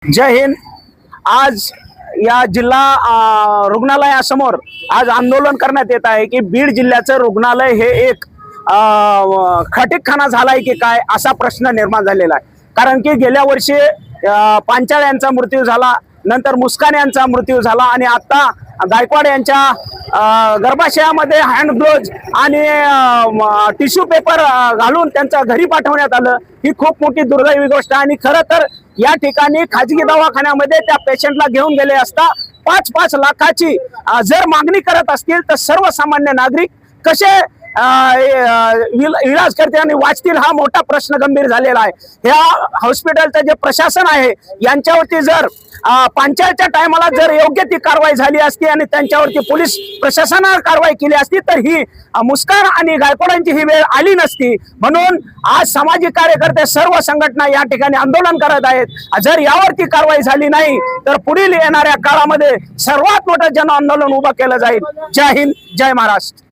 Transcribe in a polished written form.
जय हिंद। आज या जिल्हा रुग्णालयासमोर आज आंदोलन करण्यात येत आहे की बीड जिल्ह्याचं रुग्णालय हे एक खटीकखाना झालाय की काय असा प्रश्न निर्माण झालेला आहे। कारण की गेल्या वर्षी पांचाळ यांचा मृत्यू झाला, नंतर मुस्कान यांचा मृत्यू झाला आणि आता गायकवाड यांच्या गर्भाशयामध्ये हँड ग्लोव्ज आणि टिश्यू पेपर घालून त्यांच्या घरी पाठवण्यात आलं। ही खूप मोठी दुर्दैवी गोष्ट आणि खरं तर या ठिकाणी खाजगी दवाखान्यामध्ये त्या पेशंटला घेऊन गेले असता 5-5 लाखाची जर मागणी करत असतील तर सर्वसामान्य नागरिक कसे इलाज करते आणि वाचतील हा मोठा प्रश्न गंभीर झालेला आहे। या हॉस्पिटलचं जे प्रशासन आहे यांच्यावरती जर पंचायतच्या टायमाला जर योग्य ती कारवाई झाली असती आणि त्यांच्यावरती पोलीस प्रशासनाने कारवाई केली असती तर ही मुस्कान आणि गायकवाडांची ही वेळ आली नसती। म्हणून आज सामाजिक कार्यकर्ते सर्व संघटना या ठिकाणी आंदोलन करत आहेत। जर यावरती कारवाई झाली नाही तर पुढील येणाऱ्या काळामध्ये सर्वात मोठं जन आंदोलन उभं केलं जाईल। जय हिंद, जय महाराष्ट्र।